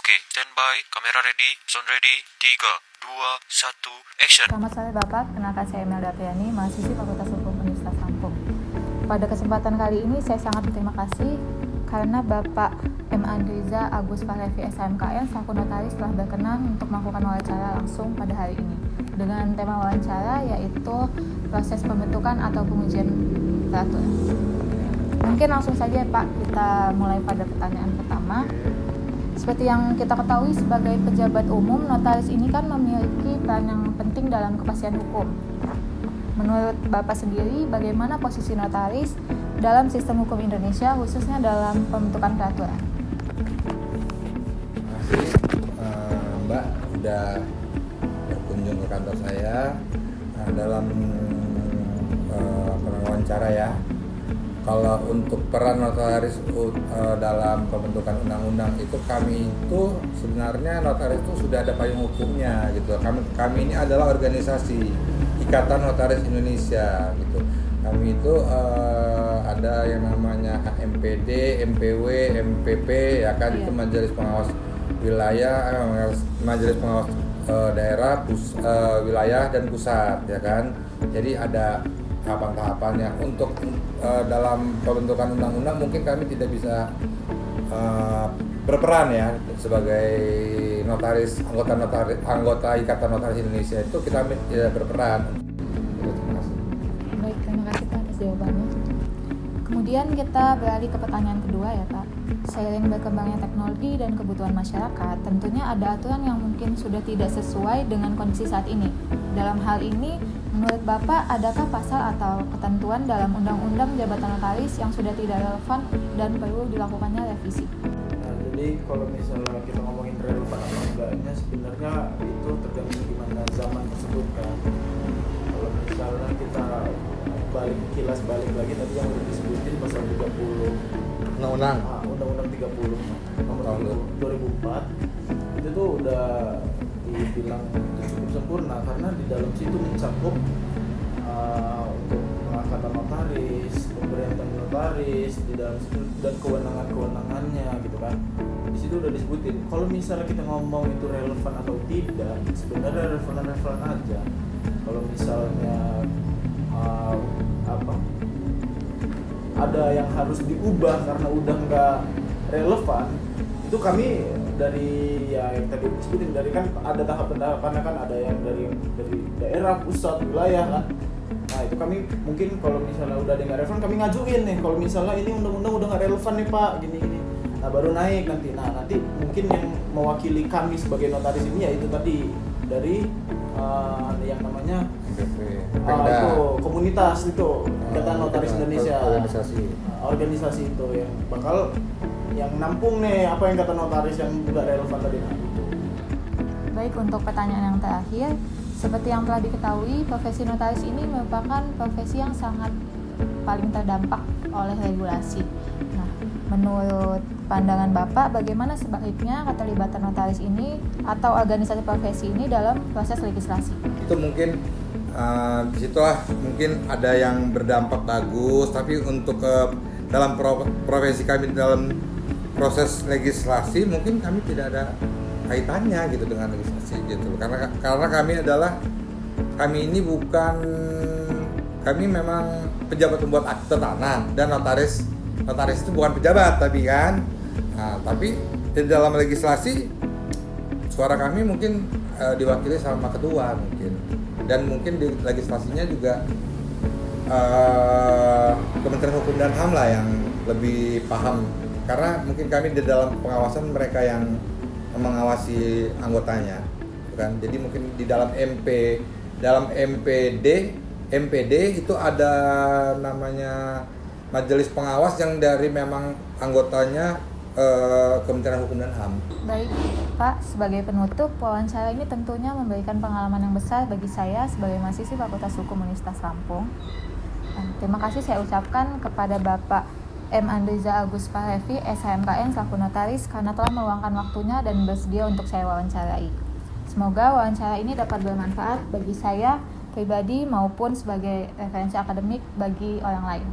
Oke, standby, kamera ready, sound ready, 3, 2, 1, action. Selamat sore Bapak, kenalkan saya Imelda Priani, mahasiswi Fakultas Hukum Universitas Lampung. Pada kesempatan kali ini saya sangat berterima kasih karena Bapak M. Andriza Agus Fahlevi SHMKN selaku notaris telah berkenan untuk melakukan wawancara langsung pada hari ini dengan tema wawancara yaitu proses pembentukan atau pengujian peraturan. Mungkin langsung saja Pak, kita mulai pada pertanyaan pertama. Seperti yang kita ketahui sebagai pejabat umum, notaris ini kan memiliki peran yang penting dalam kepastian hukum. Menurut Bapak sendiri, bagaimana posisi notaris dalam sistem hukum Indonesia, khususnya dalam pembentukan peraturan? Terima kasih Mbak sudah berkunjung ke kantor saya dalam wawancara ya. Kalau untuk peran notaris dalam pembentukan undang-undang itu kami itu sebenarnya notaris itu sudah ada payung hukumnya gitu. Kami ini adalah organisasi Ikatan Notaris Indonesia gitu. Kami itu ada yang namanya MPD, MPW, MPP ya kan, itu Majelis Pengawas Wilayah, Majelis Pengawas Daerah, Wilayah dan Pusat ya kan. Jadi ada tahapan-tahapannya. Untuk dalam pembentukan undang-undang mungkin kami tidak bisa berperan ya sebagai notaris, anggota Ikatan Notaris Indonesia itu kita tidak berperan. Terima kasih. Baik, terima kasih Pak atas jawabannya. Kemudian kita beralih ke pertanyaan kedua ya Pak. Seiring berkembangnya teknologi dan kebutuhan masyarakat, tentunya ada aturan yang mungkin sudah tidak sesuai dengan kondisi saat ini. Dalam hal ini, menurut Bapak, adakah pasal atau ketentuan dalam Undang-Undang Jabatan Notaris yang sudah tidak relevan dan perlu dilakukannya revisi? Nah, jadi kalau misalnya kita ngomongin relevan atau enggaknya, sebenarnya itu tergantung gimana zaman tersebut kan. Kalau misalnya kita kilas balik lagi tadi yang udah disebutin pasal 30 Undang-Undang 30 nomor 2004 itu tuh udah dibilang cukup sempurna karena di dalam situ mencakup untuk pengangkatan notaris, pemberian notaris di dalam situ dan kewenangannya gitu kan. Di situ udah disebutin. Kalau misalnya kita ngomong itu relevan atau tidak, sebenarnya relevan aja. Kalau misalnya ada yang harus diubah karena udah nggak relevan, itu kami dari ya yang tadi disebutin, dari kan ada tahapan-tahapannya kan, ada yang dari daerah, pusat, wilayah kan. Nah itu kami mungkin kalau misalnya udah ada yang nggak relevan, kami ngajuin nih kalau misalnya ini undang-undang udah nggak relevan nih Pak, gini. Nah baru naik nanti. Nah nanti mungkin yang mewakili kami sebagai notaris ini ya itu tadi dari yang namanya itu komunitas itu Ikatan Notaris Indonesia, organisasi itu yang bakal yang nampung nih apa yang kata notaris yang tidak relevan tadi. Baik, untuk pertanyaan yang terakhir, seperti yang telah diketahui, profesi notaris ini merupakan profesi yang sangat paling terdampak oleh regulasi. Nah, menurut pandangan Bapak, bagaimana sebaiknya keterlibatan notaris ini atau organisasi profesi ini dalam proses legislasi? Itu mungkin disitulah mungkin ada yang berdampak bagus, tapi untuk dalam profesi kami dalam proses legislasi mungkin kami tidak ada kaitannya gitu dengan legislasi gitu, karena kami ini kami memang pejabat pembuat akte tanah, dan notaris itu bukan pejabat tapi kan. Nah, tapi di dalam legislasi suara kami mungkin diwakili sama ketua mungkin, dan mungkin di legislasinya juga Kementerian Hukum dan HAM lah yang lebih paham, karena mungkin kami di dalam pengawasan mereka yang mengawasi anggotanya kan. Jadi mungkin di dalam MPD itu ada namanya majelis pengawas yang dari memang anggotanya Kementerian Hukum dan HAM. Baik, Pak, sebagai penutup, wawancara ini tentunya memberikan pengalaman yang besar bagi saya sebagai mahasiswi Fakultas Hukum Universitas Lampung. Terima kasih saya ucapkan kepada Bapak M. Andriza Agus Fahlevi SHMKN selaku notaris karena telah meluangkan waktunya dan bersedia untuk saya wawancarai. Semoga wawancara ini dapat bermanfaat bagi saya pribadi maupun sebagai referensi akademik bagi orang lain.